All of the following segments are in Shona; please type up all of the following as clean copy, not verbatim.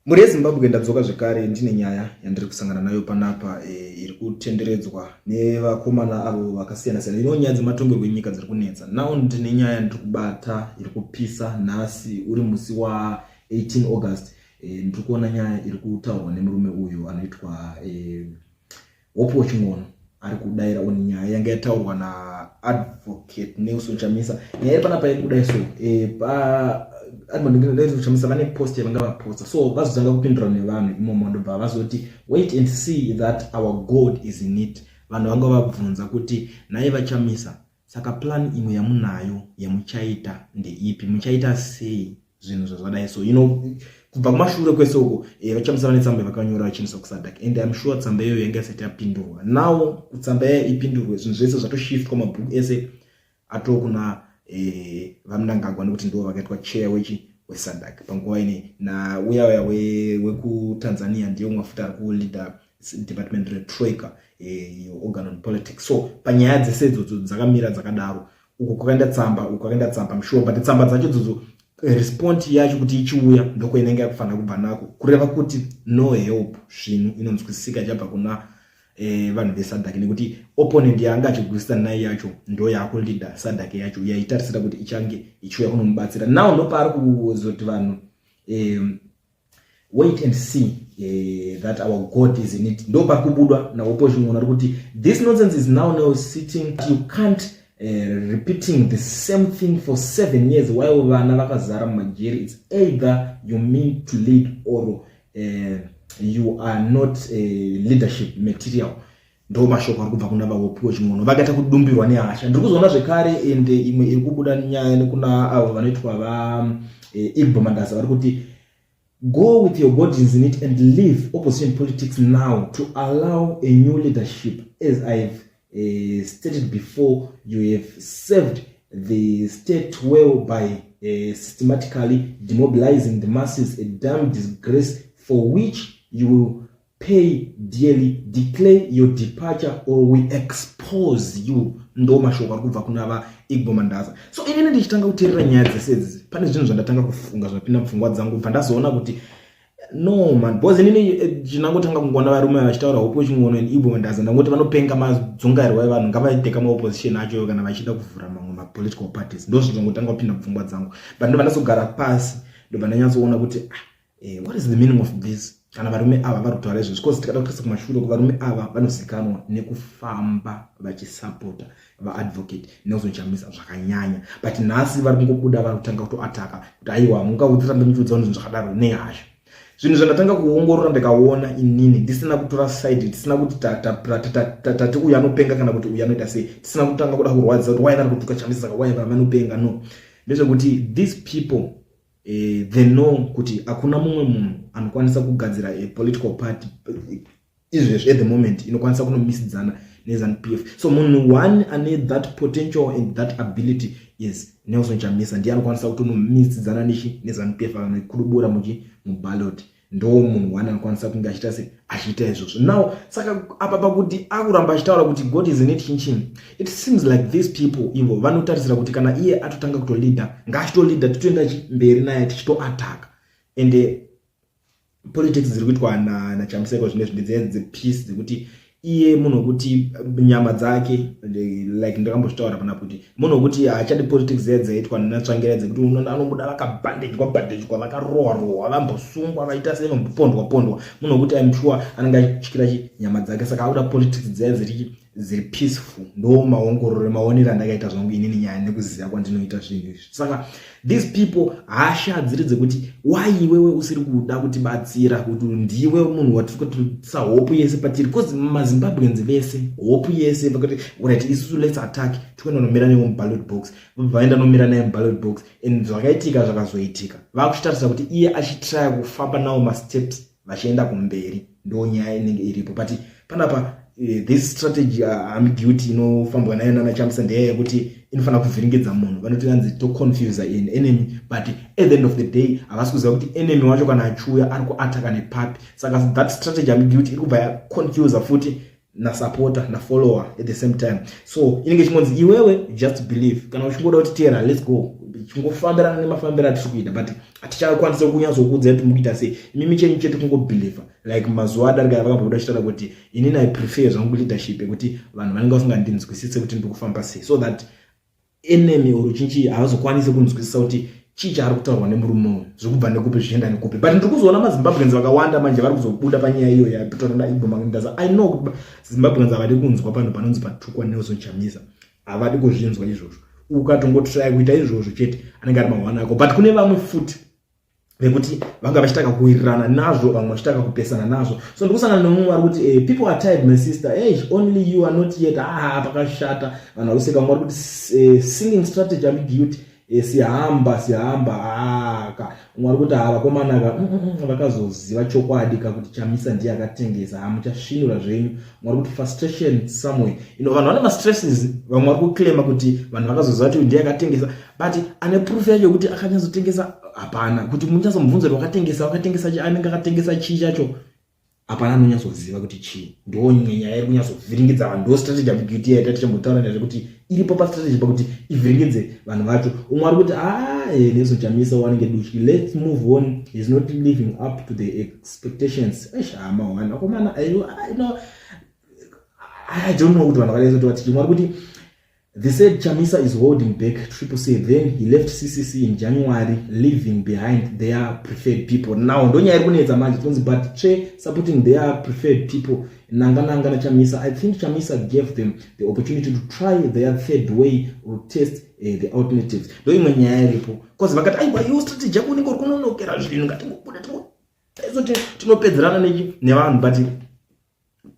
Muri yeZimbabwe ndadzoka zvekare ndine nyaya yandiri kusangana nayo panapa iri kutenderedzwa nevakomana avo vakasiyana siyana. Ino nyaya dzematongerwo enyika dziri kunetsa. Nawo ndine nyaya ndiri kubata iri kupisa nhasi uri musi wa 18 August. Ndiri kuona nyaya iri kutaurwa nemurume uyu anoitwa Hope Ching'ono. Ari kudaira oni nyaya yanga yataurwa naadvocate Nelson Chamisa. Nyaya iri panapa iri kudai so Nelson Chamisa vane post yavanga vaposta. So vazotanga kupindura nevanhu imomo ndobva vazoti wait and see that our God is in it. Vanhu vanga vabvunza kuti naye vaChamisa saka plan imwe yamunayo yamuchaita ndeipi, muchaita sei zvinhu zvakadai. So kubva kumashure kwese uko vaChamisa vane tsamba vakanyora vachinisa kuSADC, and I'm sure tsamba iyoyo yanga isati yapindurwa. Now tsamba ipindurwe zvinhu zvese zvatoshift kwamabhuku ese atokuna vaMnangagwa nekuti ndo vakaitwa chair weSADC panguva ine, na uya wekuTanzania ndiyo mwafuta ari kuleader department retroika organ on politics. So panyaya dzese idzodzo dzakamira dzakadaro, uko kwakaenda tsamba uko kwakaenda tsamba mshure, but tsamba dzacho idzodzo respond yacho kuti ichiuya ndoko inenge yakufanira kubva nako kureva kuti no help zvinhu inonzwisisika chabva kuna vanhu veSADC, nekuti opponent yanga achigwisana naye yacho ndo yakuleader SADC yacho yaitarisira kuti ichange ichiuya kunomubatsira. Now ndopari kuzoti vanhu wait and see that our God is in it. Ndopari kubudwa na Hope Ching'ono kuti this nonsense is now sitting, you can't repeating the same thing for 7 years while vana vakazara mumajeri. It's either you mean to lead or you are not leadership material. Ndo mashoko ari kubva kuna vaHope Ching'ono vakaita kudumbirwa nehasha. Ndiri kuzoona zvekare ende imwe iri kubuda nyaya nekuna avo vanoitwa Igbo Mandasa vari kuti go with your God is in it and leave opposition politics now to allow a new leadership. As I've stated before, you have served the state well by systematically demobilizing the masses, a damn disgrace for which you will pay dearly. Declare your departure or we expose you. Ndo mashoko ari kubva kuna vaIgbo Mandasa. So inini ndichitanga kuteerera nyaya dzese idzi, pane zvinhu zvandatanga kufunga zvapinda mupfungwa dzangu, bva ndazoona kuti no man, because inini ndinangotanga kungoona varume vachitaura Hope Ching'ono neIgbo Mandasa ndangoti vanopenga madzungairwa evanhu ngavaiteka maopposition acho kana vachida kuvhura mamwe mapolitical parties. Ndo zvinhu zvangotanga kupinda mupfungwa dzangu, but ndobva ndazogara pasi ndobva ndanyatsoona kuti what is the meaning of this. Kana varume ava vari kutaura izvozvo, because tikada kutarisa kumashure varume ava vanozikanwa nekufamba vachisapota vaadvocate Nelson Chamisa zvakanyanya, but nhasi vari kungobuda vari kutanga kutoataka kuti aiwa mungautirambe muchiudza zvinhu zvakadaro nehasha. Zvinhu zvandatanga kuongorora ndikaona inini ndisina kutora side, tisina kuti tati uyu anopenga kana kuti uyu anoita sei, tisina kutanga kuda kurwadza kuti waina kutuka Chamisa saka waina vanopenga. No, ndezvekuti these people they know kuti hakuna mumwe munhu anokwanisa kugadzira a political party izvezvi at the moment inokwanisa kunomisidzana neZANU-PF. So munhu one ane that potential and that ability is Nelson Chamisa. Ndiye anokwanisa kutonomisidzana neZANU-PF kana kurubura muballot. Ndo munhu one anokwanisa kunge achiita izvozvo. Now saka apa pakuti akuramba achitaura kuti God is in it chinchini, it seems like these people ivo vanotarisira kuti kana iye atotanga kutoleader ngaachitoleader titoenda mberi naye tichitoataka. And politics dziri kuitwa naChamisa zvinezvi ndedzepeace dzekuti iye munhu kuti nyama dzake like ndakambozvitaura pana kuti munhu wekuti haachadi politics dzaitwa natsvangira dzekuti anomuda vakabhandejwa vakarohwa vambosungwa vaita sei vambopondwa. Munhu wekuti I'm sure anenge achityira nyama dzake, saka akuda politics dziri peaceful. Ndo maonero andakaita zvangu inini nyaya nekuziva kwandinoita zvinhu izvi. Saka these people hasha dziri dzekuti why iwewe usiri kuda kutibatsira, kuti ndiwe munhu watiri kutisa hope yese patiri, because maZimbabweans vese hope yese vakati right isusu let's attack tikuenda nomira naye muballot box, vaenda nomira naye muballot box, and zvakaitika zvakazoitika vakuchitarisa kuti iye achitry kufamba nawo masteps vachienda kumberi. Ndo nyaya inenge iripo, but panapa this strategy ambiguity inofambwa nayo naChamisa ndeyekuti inofanira kuvhiringidza munhu, vanoti anzi to confuse an enemy, but at the end of the day havasi kuziva kuti enemy wacho kana achiuya ari kuataka nepapi. Saka that strategy ambiguity iri kubva yaconfuse futi na supporter na follower at the same time. So inenge chimonzi iwewe just believe kana uchingoda kuti tera let's go chingofambirana nemafambiro atikuita but atichakwanisa kunyazokudza kuti mukuita sei imimi chenyu chete kungobelieve like mazuva adarika vakabuda chitaura kuti inini I prefer zvangu leadership yekuti vanhu vanenge vasingandinzwisise kuti ndiri kufamba sei so that enemy or chinchi havazokwanise kunzwisisa kuti chii chaari kutaurwa nemurume uyu zvokubva nekupi zvichienda nekupi but ndiri kuzoona mazimbabweans vakawanda manje vari kuzobuda panyaya iyo yapitorana igomangindasa I know kuti zimbabweans havadi kunzwa panhu panonzi patukwa Nelson Chamisa havadi kuzvinzwa izvozvo ukatongotry kuita izvozvo chete anenge ari mahwana ako but kune vamwe futi vekuti vanga vachitaka kuwirirana nazvo vamwe vachitaka kupesana nazvo so ndikusangana nomumwe ari kuti people are tired my sister hey only you are not yet pakashata vanhu vakuseka vamwe vari kuti singing strategy ambiguity siyahamba ka umwe ari kuti vakomana vakazoziva chokwadi kakuti Chamisa ndiye akatengesa hamuchasvinura zvenyu umwe ari kuti frustration somewhere vanhu vane mastresses vamwe vari kuclaima kuti vanhu vakazoziva kuti ndiye akatengesa but ane proof yacho kuti akanyazotengesa hapana kuti muchazomubvunza wakatengesa anenge akatengesa chii chacho hapana anonyazoziva kuti chii ndo nyaya iri kunyazovhiringidza vanhu ndo strategy ambiguity yaita tichimbotaura nezvekuti iripo pastrategy pakuti ivhiringidze vanhu vacho umwe ari kuti Nelson Chamisa wanenge duchi let's move on he's not living up to the expectations hama wana akomana I don't know kuti vanhu vakaisa kuti vatichi umwe ari kuti they said Chamisa is holding back Triple C. Then he left CCC in January, leaving behind their preferred people. Now, don't you kunetsa manje but Che supporting their preferred people. Nanga na Chamisa. I think Chamisa gave them the opportunity to try their third way or test the alternatives. Don't you nyaya iripo. Because vakati aiwa yo strategy yako ningo kunonokera zvinhu ngati ngobuda tinopedzerana nevanhu but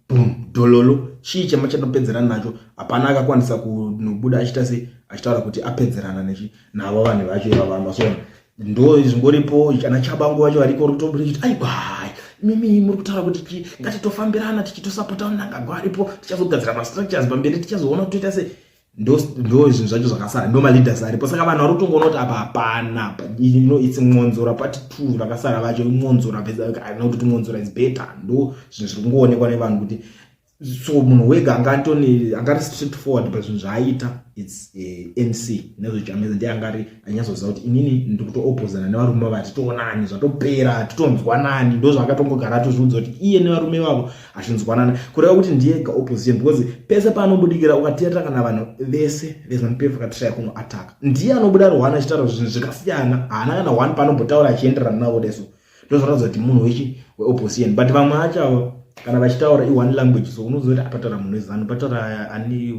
boom dololo chii chamachanopedzerana nacho hapana akakwanisa kunobuda achitaura kuti apedzerana navo vanhu vacho ivava masona ndo zvingoripo ana Chabangu vacho variko rikutobira kuti aibai mimi muri kutaura kuti ngatitofambirana tichitosapota Mnangagwa aripo tichazogadzira mastructures pamberi tichazoona kuti toita sei ndo zvinhu zvacho zvakasara ndo maleaders aripo saka vanhu vari kutongoona kuti apa hapana it's mwonzora part 2 vakasara vacho mwonzora I know kuti mwonzora is better ndo zvinhu zviri kungoonekwa nevanhu kuti so munhu wega angari straight forward pazvinhu zvaaita it's NC Nelson Chamisa ndiye angari anyazoziva kuti inini ndiri kutoopozana nevarume vati toonani zvatopera titonzwanani ndo zvakatongogara atozviudza kuti iye nevarume vavo hazvinzwanana kureva kuti ndiye ga opposition because pese paanobudikira ukateerera kana vanhu vese vezanupf akatraya kunoataka ndiye anobuda rwana achitaura zvinhu zvakasiyana haana kana one paanobotaura achienderana navo deso ndo zvataudza kuti munhu weopposition but vamwe acho kana vachitaura one language so unozoita apataura munhu wezanu pataura ani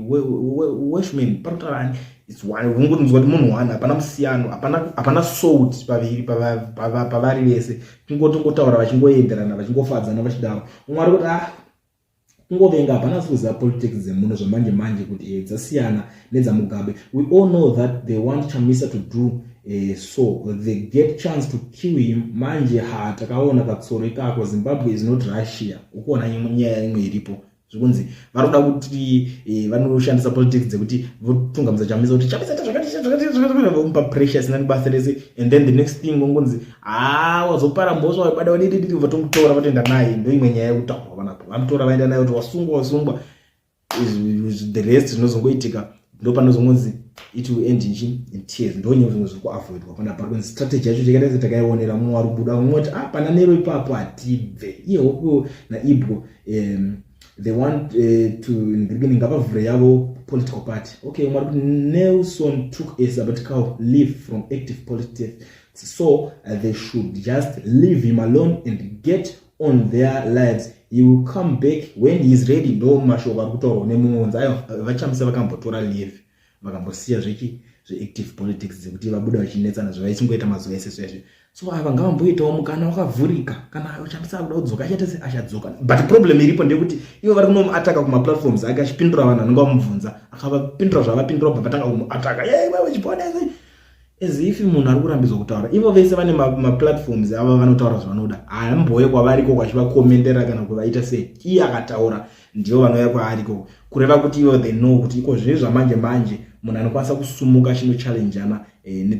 weshman pataura ani it's one ungonzwa kuti munhu one hapana musiyano hapana salt paviri pavari vese kungotaura vachingoenderana vachingofadzana vachidaro umwe ari kuti kungovenga hapana sikuziva politics dzemuno zvamanje manje kuti dzasiyana nedzaMugabe. We all know that they want Chamisa to do so they get chance to kill him manje takaona katsoro ikako Zimbabwe is not Russia ukuona nyaya imwe iripo zvikunzi varoda kuti vanoshandisa politics dzekuti votungamidza Chamisa kuti Chamisa zvakati vomupa pressure sina basa rese and then the next thing ngonzi wazopara mboswa wabada wadididi vatomutora vatoenda naye ndo imwe nyaya yekutaurwa panapo vamutora vaenda naye kuti wasungwa the rest zvinozongoitika ndo panozongonzi it will end in tears ndo nyaya zvimwe zviri kuavoidwa panapa kwenzi strategy yacho tikaita takaiwonera mumwe ari kubuda umwe kuti pana nero ipapo hatibve iye huku naibwo they want to in the beginning ngavavhure yavo political party okay umwe ari kuti Nelson took a sabbatical leave from active politics so they should just leave him alone and get on their lives. He will come back when he is ready. Ndo mashoko ari kutaurwa nemunzi ayo vaChamisa vakambotora leave vakambosiya zveactive politics dzekuti vabuda vachinetsana zvavaisingoita mazuva ese zveshe so ava ngavamboitawo mukana wakavhurika kana Chamisa akuda kudzoka achadzoka but problem iripo ndeyekuti ivo vari kunomuataka kumaplatforms ake achipindura vanhu vanenge vamubvunza akavapindura zvavapindura bva vatanga kumuataka wewe chipona as if munhu ari kurambidzwa kutaura ivo vese vane maplatforms ava vanotaura zvavanoda hamboye kwavariko kwachivakomentera kana kuvaita sei iye akataura ndivo vanouya kwaariko kureva kuti ivo they know kuti iko zviri zvamanje manje munhu anokwanisa kusumuka chinochallenjana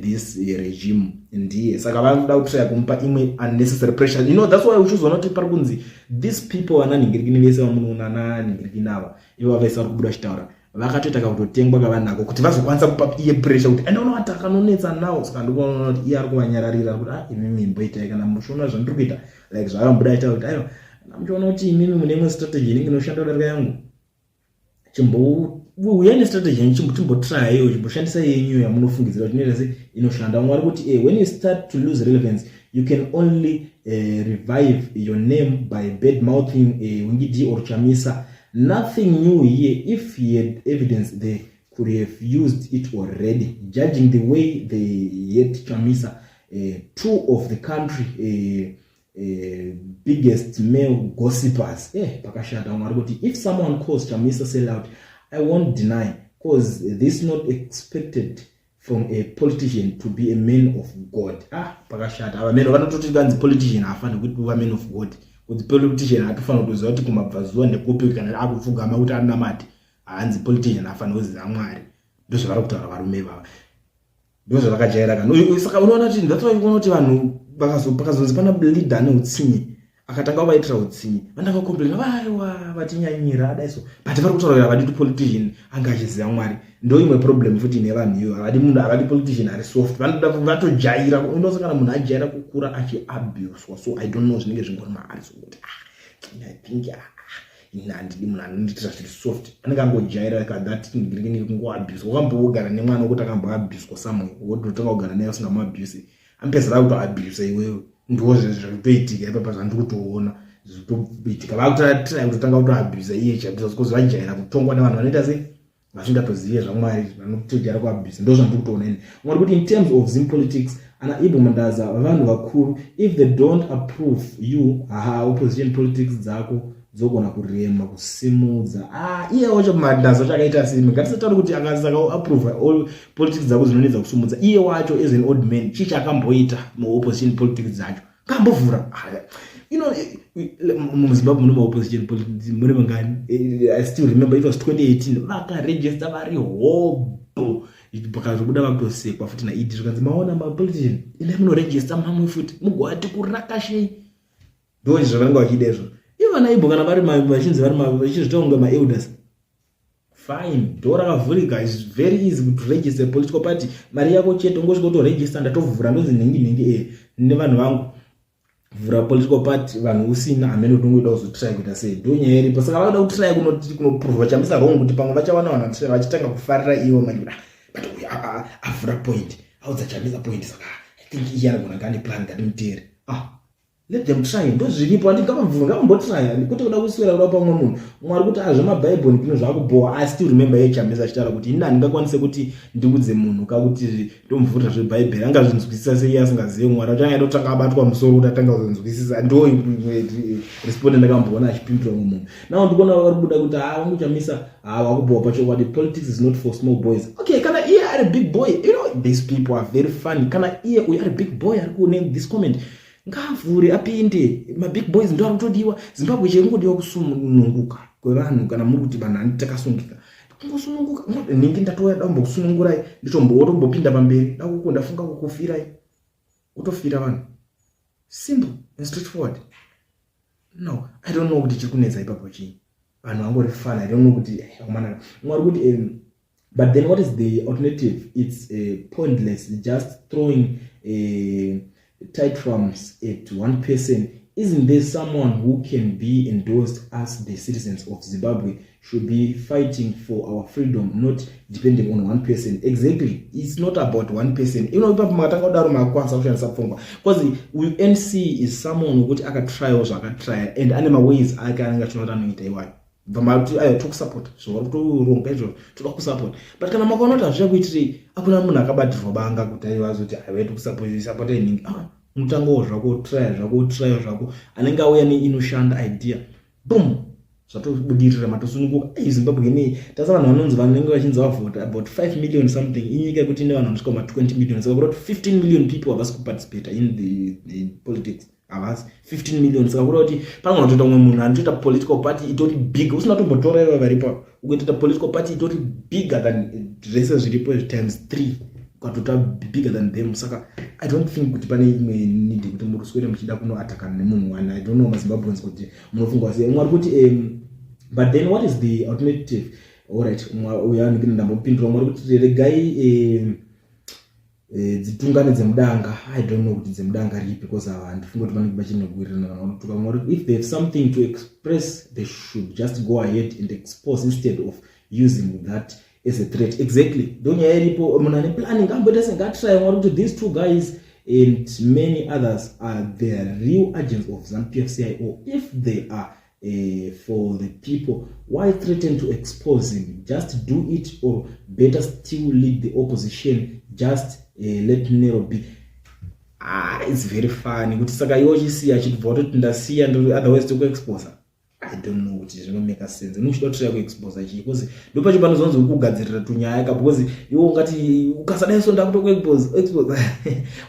this regime ndiye saka vanoda kutry kumupa imwe unnecessary pressure. That's why uchizoona kuti pari kunzi these people vananhingirikini vese vamunoona nanhingirikini ava ivo vese vari kubuda chitaura vakatoita kakutotengwa kavanako kuti vazokwanisa kupa iye pressure kuti enda unoati akanonetsa nawo. Saka ndikuona kuti iye ari kuvanyararira kuti imimi mboitai kana muchiona zvandiri kuita like zvakamboda ita kuti aiwa muchiona kuti imimi mune imwe strategy inenge inoshanda kudarika yangu uyai nestrategy yenyu chimbotry iyo chimboshandisa yenyu yamunofungidzira kuti inoita sei inoshanda. Mwari kuti when you start to lose relevance you can only revive your name by bad mouthing Wingidi or Chamisa. Nothing new here. If he had evidence they could have used it already. Judging the way they hate Chamisa, two of the country biggest male gossipers. If someone calls Chamisa sellout, I won't deny, because this is not expected from a politician to be a man of God. Pakashata. Abameno vanototi kanzi politician afana kuti kuva man of God. Kuti politician atofana kuziva kuti kumabvazuva nekupi kana akupfugama kuti anamati. Hanzi politician afana kuziva Mwari. Ndozvo vari kutaura varume vava. Ndozvo vakajaira kana. Saka unoona kuti that's why unoona kuti vanhu pakazonzi pana leader neutsinye. Akatanga vaitira utsinye. Vandanga complain vaiwa vatinyanyira adaiso. But vari kutaura vadi to politician anga achiziva Mwari. Ndo imwe problem futi nevanhu iyo. Avadi munhu avadi politician ari soft. Vanoda vatojaira. Unosangana munhu ajaira kukura achiabuswa. So I don't know zvinenge zvingori maari so kuti I think inandidi munhu anonditira zviri soft. Anenge angojaira ka that ngirikini kungoabuswa. Wakambogara nemwana wokuti akamboabuswa somewhere. Wototanga kugara naye usingamabuse. Ampezera kutoabuse iwewe. Ndo zvitoitika ipapo zvandiri kutoona zvitoitika vakutotry kutotanga kutoabuse iye chabisa because vajaira kutongwa nevanhu vanoita sei vasingatozive zvamwari vanotojaira kuabuse. Ndo zvandiri kutoona ini. Mwari kuti in terms of Zim politics ana Ibo Mandaza vanhu vakuru if they don't approve you opposition politics dzako dzogona kurema kusimudza iye wacho Mandaza chakaita simi ngatisataure kuti akasaka approve all politics dzako dzinonetsa kusumudza iye wacho as an old man chicha akamboita mu opposition politics dzacho kambovhura muZimbabwe mune opposition politics mune mangani. I still remember it was 2018 vakaregister vari hobo pakazobuda vakutosekwa futi naidi zvikanzi maona mapolitician ine munoregister mamwe futi mugwati kurakashei ndo zvavanenge vachida izvo. Ivana Ibo kana vari vachinzi vari vachizvitonga maelders fine ndo rakavhurika. Is very easy to register a political party. Mari yako chete ungosvika kutoregister ndatovhura ndozi nhengi nevanhu vangu vhura political party vanhu usina amene utongoita kuzotry kuita sei ndo nyaya iripo. Saka vanoda kutry kunoprova chamisa wrong kuti pamwe vachawana vanhu vanotyra vachitanga kufarira ivo manje but avhura point audza chamisa point. Saka I think iye anogona ngani plan ngatimuteere let them try. Ndo zviripo handingavabvunga ngavambotry kuti kuda kuswera kuda pamwe munhu. Mwari kuti zvemabhaibheri pino zvakuboha. I still remember ye Chamisa achitaura kuti ini handingakwanise kuti ndiudze munhu kakuti ndomuvhurira zvebhaibheri angazvinzwisisa sei asingazivi Mwari achanga ndotanga abatwa musoro kuti atanga kuzvinzwisisa. Ndo responde ndakamboona achipindura munhu. Nawo ndikuona vari kubuda kuti wangu Chamisa wakuboha pachokwadi politics is not for small boys. Okay, kana iye ari big boy, these people are very funny. Kana iye uyu ari big boy ari kuname this comment ngavhure apinde mabig boys ndo arikutodiwa. Zimbabwe chengodiwa kusununguka kwevanhu kana muri kuti vanhu anditakasungika kungosununguka ningi ndatoya dambo kusunungurai nditombotombopinda pamberi dakuko ndafunga kukufirai utofira vanhu simple and straightforward. No, I don't know kuti chikunetsa ipapo chii vanhu vangori fana. I don't know kuti akumana Mwari kuti but then what is the alternative? It's pointless just throwing tantrums at one person. Isn't there someone who can be endorsed as the citizens of Zimbabwe should be fighting for our freedom, not depending on one person? Exactly. It's not about one person. Because NC is someone who got try and animal ways I can get not took support. So to support. But kana makonota zvakuitire akuna munhu akabatirwa banga kuti aiwazi I went to support anything. Mutango zvako anenge auya neinoshanda idea boom zvatobudirira matosununguka. Zimbabwe nei tasa vanhu vanonzi vanenge vachinzi vavhota about 5 million something inyika kuti ine vanhu vanosvika 20 million. Saka about 15 million people havasi kuparticipate in the politics. Havasi 15 million. Saka kuda kuti panogona kutoita umwe munhu anotoita political party itori big usina tombotora iva varipo ugotoita political party itori bigger than zvese zviripo times 3 ukatota bigger than them. Saka I don't think kuti pane imwe need kuti muruswere muchida kunoatakana nemunhu one. I don't know maZimbabweans kuti munofunga sei mwari kuti but then what is the alternative? Alright, uya ndikina ndambopindura mwari kuti regai dzitungane dzemudanga. I don't know kuti dzemudanga ripi because handifunga kuti vanenge vachinogwirirana vanotuka mwari. If they have something to express, they should just go ahead and expose instead of using that as a threat. Exactly. Don't you iripo munhu ane planning amboita sengatry mwari kuti these two guys and many others are the real agents of ZANU-PF-CIO. If they are for the people, why threaten to expose him? Just do it, or better still lead the opposition. Just let Nero be. It's very funny. Kuti saka yoji si achibvoto ndasiya ndo otherwise to expose. I don't know kuti zvino make sense. Unochida try ku expose chi because ndo pacho panozonzi kugadzirira tunyaya ka because iwo ngati ukasadai so ndakuto ku expose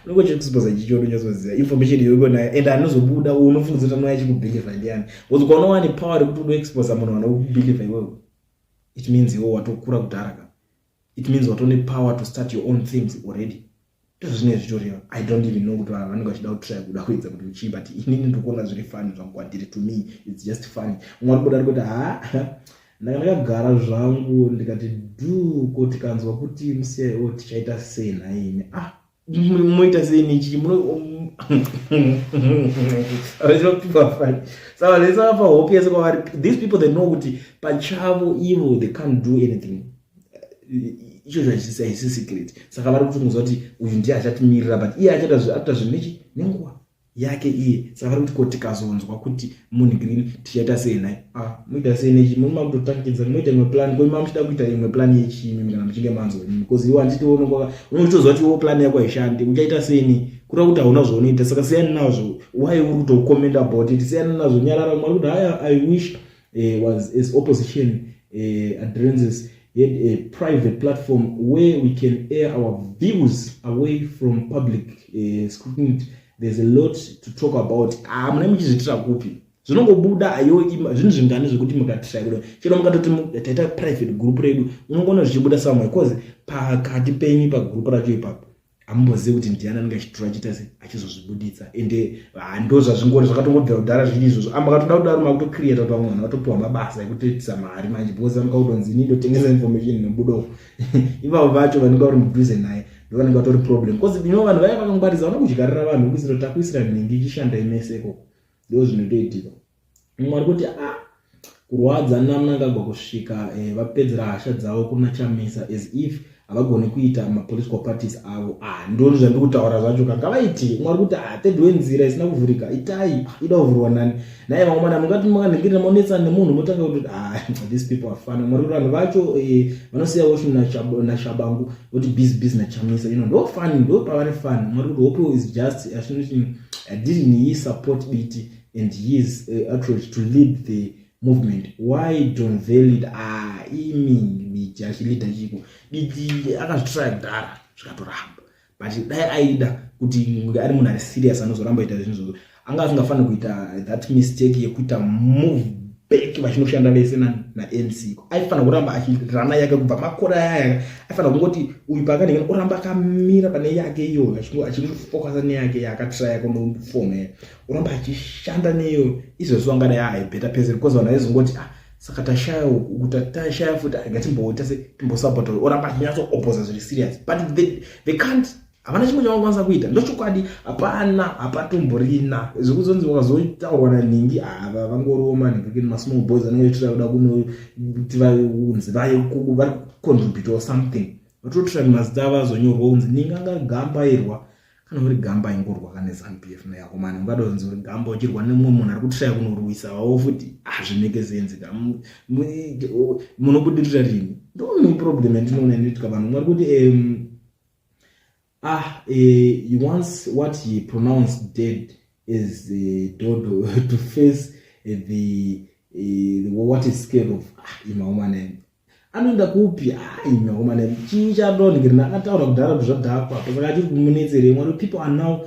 unongo chi expose chi chodo nyazoziya information yoko na and anozobuda unofunza kuti anoya chikubelieve ndiani because ukaona wani power kuti udo expose munhu anokubelieve iwewe, it means iwo watokura kudaraka. It means watone power to start your own things already. Zvine zvitoriwa. I don't even know kuti vanenge vachida kutry kuda kuedza kuti uchi, but inini ndikuona zviri funny zvamkwatiri. To me it's just funny. Mwari kudari kuti ndakagara zvangu ndikati kuti kanzwa kuti musiyawo tichaita sei naime. Moita sei nichi so let's have a hope. Yes, these people, they know kuti pachavo evil, they can't do anything. Icho zvachisi secret. Saka vari kutunguza kuti uyu ndiye achatimirira, but iye achata zvinechi nenguva yake iye. Saka vari kuti kotikazonzwa kuti munhu green tichaita sei naye. Muita sei nechi munhu makutotangidza muita imwe plan ko muchida kuita imwe plan yechimi kana muchinge manzo because iwo anditiona unotozwa kuti iwo plan yako haishandi uchaita sei kuri kuti hauna zvaunoita. Saka siyani nazvo. Why uri kutokomment about it? Siyani nazvo. Nyarara mwari kuti I wish was as opposition addresses had a private platform where we can air our views away from public scrutiny. There's a lot to talk about. Muna muchizvitira kupi zvinongobuda ayo zvinhu zvingani zvekuti mukatry kudo chero mukatoti taita private group redu unongona zvichibuda somewhere because pakati penyu pagroup racho ipapo ambozivi kuti ndiani anenge achitora chita sei achizozvibuditsa ende ndo zvazvingori zvakatongobvira kudhara zviri izvozvo makatoda kudaro makutocreata kuti vamwe vanhu vatopiwa mabasa ekutoitisa mari manje because vanokautonzi ini ndotengesa information nebudo ivavo vacho vanenge vari mudhuze naye ndo vanenge vatori problem because vanhu vaya vakangwarisa vana kudyarira vanhu kuisira takuisira nhingi ichishanda imeseko ndo zvinotoitika. Mwari kuti kurwadza namunangagwa kusvika vapedzera hasha dzavo kuna Chamisa as if havagoni kuita mapolitical parties avo. Ndo zvandiri kutaura zvacho kangavaiti. Mwari kuti tedwe nzira isina kuvhurika itai ida kuvhurwa nani naye vamwe mana mungati makanhingirira monetsana nemunhu motanga kuti these people are funny. Mwari kuti vanhu vacho vanosiya worship naShabangu kuti busy na Chamisa ndo funny ndo pavari funny. Mwari kuti hope is just didn't he support BT and his approach to lead the movement? Why don't they lead? BT achilida chiko BT akazvitry kudhara zvikatoramba, but dai aida kuti ari munhu ari serious anozoramba ita zvinhu anga asingafaniri kuita that mistake yekuita move back vachinoshanda vese naNC. Aifanira kuramba achirana yake kubva makore aya. Aifanira kungoti uyu pakanenge oramba akamira pane yake iyo achifocusa neyake yakatry kunofoma oramba achishanda neyo izvozvo angadai better person because vanhu vaizongoti saka tashaya futi ngatimboita timbosupporta oramba achinyatso opposa zviri serious, but they can't. Havana chimwe chavakwanisa kuita ndochokwadi. Hapatomborina zvekuzonzi vakazotaurwa nanhingi vangoroma nekuti masmall boys anenge achitira kuda kuti vaunzi vaye vari contribute or something vatotira mazita avazonyorwa unzi ningi angagambairwa kana uri gamba ingorwa kane ZANU-PF nayako mani ungadonzi uri gamba uchirwa nemumwe munhu ari kutraya kunorwisa wavo futi zvimeke sense munobudirira rini. Ndo problem yandinoona inoitika vanhu. Mwari kuti once what he pronounced dead is Dodo to face the what is scared of imahomane anoenda kupi imahomane chichadoningirina akataura kudhara kuti zvadhakwa saka achiri kumunetsere. Mwari people are now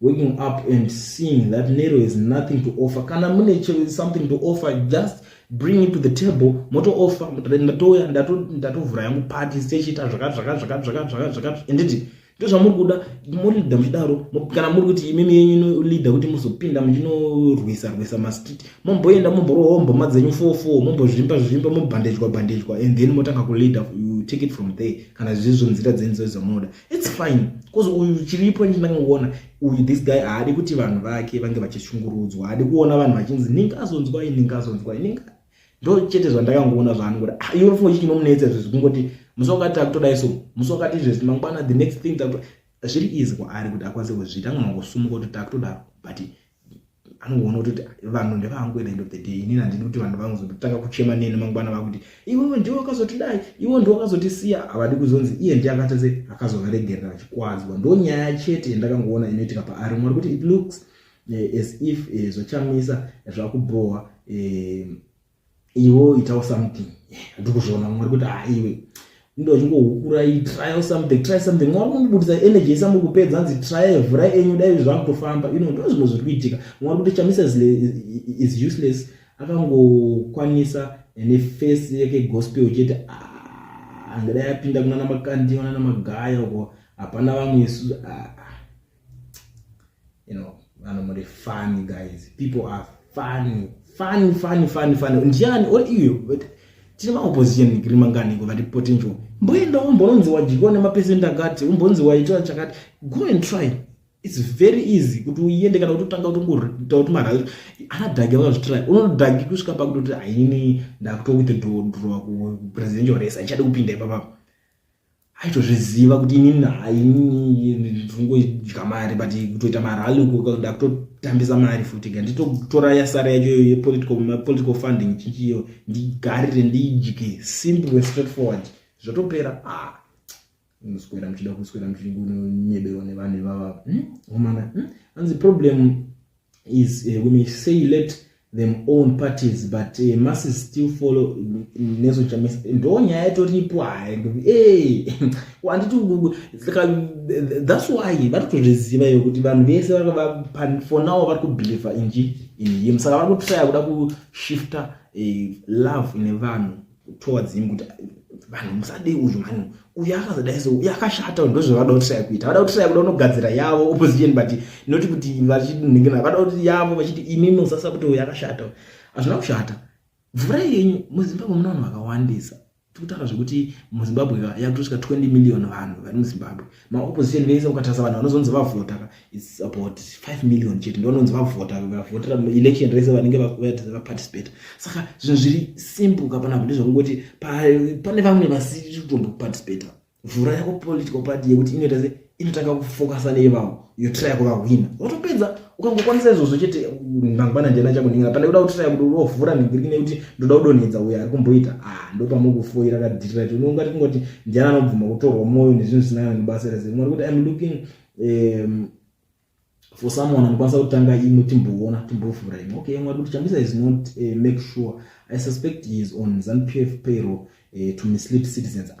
waking up and seeing that Nero has nothing to offer. Kana mune something to offer, just bring it to the table. Moto offer ndatoya ndatovhura yangu party sechita zvakati enditi ndozvamuri kuda muri leader muchidaro. Kana muri kuti imimi yenyu leader kuti muzopinda muchinorwisa mastreet, momboenda momborowa mboma dzenyu 4 mombozvimba mobhandejwa and then motanga kuleader, you take it from there. Kana zvizvo nzira dzenyu dzamunoda, it's fine, because uyu chiripo ndinangoona uyu this guy haadi kuti vanhu vake vange vachishungurudzwa, haadi kuona vanhu vachinzi ningazonzwai ndo chete zvandakangoona zvaanokuda. Iwe funga chinomunetsa izvo kungoti musokati akutoda iso musokati izvo mangwana the next thing zviri easy kwaari kuti akwanise kuzviita. Angangosumuka kuti takutodaro, but anoona kuti vanhu ndevangu at the end of the day. Inini handidi kuti vanhu vangozotanga kuchema neni mangwana vakuti iwewe ndiwe wakazotidai, iwe ndiwe wakazotisiya. Havadi kuzonzi iye ndiye akazovaregerera chikwadzwa. Ndo nyaya chete ndakangoona inoitika paari. Mwari kuti it looks as if zvochamisa zvakubhowa iwo itawo something. Ndikuzviona mwari kuti iwe ndo chingohukura try something. Mwari kunobudisa energy isa mukupedza anzi try vhura enyu dai zvakutofamba. Ndo zvimwe zviri kuitika. Mwari kuti chamisa is useless. Akangokwanisa neface yake gospel chete angadai apinda kuna namakandi wana namagaya uko hapana vamwe isu. Vanhu muri funny guys, people are funny. Ndiani or iyo tine maopposition grimangani ko vati potential mboenda umbonzi wajiko nemapesenti akati umbonzi waita chakati. Go and try, it's very easy kuti uende kana utotanga utongorita kuti mara anadhagi wakazvitry unodhagi kusvika pakuti haini ndakuto withdraw ku presidential race achade kupinda ipapo. Aitozviziva kuti inini haini ndingodya mari but kutoita marali uko ndakutotambisa mari futi nditotora yasara yacho yepolitical funding chichiyo ndigarire ndijike, simple and straightforward, zvotopera. Noswera muchida kuswera muchinyeberwa nevanhu ivava umana. And the problem is we may say let them own parties but masses still follow nezo chamisa. Ndo nyaya yatoripo that's why vatotozviziva iyo kuti vanhu vese for now vari kubhiliva inji saka vari kutraya kuda kushifta love ine vanhu towards him kuti vanhu musade uyu manu uyu akazodaiso uyu akashata. Ndozvavada kutraya kuita, vada kutraya kuda kunogadzira yavo opposition but not kuti vachidinhingina, vada kuti yavo vachiti imimi musasa kuti uyu akashata. Hazvina kushata. Mvura yenyu muZimbabwe muna vanhu vakawandisa. Tikutaura zvekuti muZimbabwe yakutosvika 20 million vanhu vari muZimbabwe. Maopposition vese ukatarisa vanhu vanozonzi vavhota it's about 5 million chete ndo vanonzi vavhotera election race vanenge vaparticipate. Saka zvinhu zviri simple kapana kuti zvokungoti pane vamwe vasiri kutomboparticipate. Mvura yako political party yekuti inoita inotanga kufocusa nevavo yotraya kuvahwina wotopedza ukangokwanisa izvozvo chete mangwana ndena chakuningira pane kuda kutraya kuti urovhura ningirine kuti ndoda kudonhedza uyo ari kumboita ndopamukufoira kadhirira kuti unongati kungoti ndiana anobvuma kutorwa mwoyo nezvinhu zvisina nebasa rese. Mwari kuti I'm looking for someone anokwanisa kutanga imwe timbovhura imwe. Okay, Mwari kuti Chamisa is not make sure. I suspect he is on ZANU-PF payroll to mislead citizens.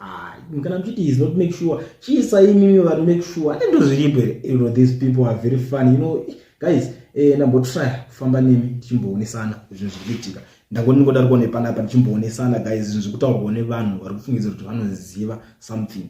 Kana mchiti is not make sure. Chisa imimi vari make sure. Ando zviripo. These people are very funny. Guys, ndambotry kufamba nemi tichimboonesa zvinhu zviriitika. Ndakongoda kuone panapa tichimboonesa guys zvinhu zvekutaurwa nevanhu vari kufungidza kuti vanoziva something.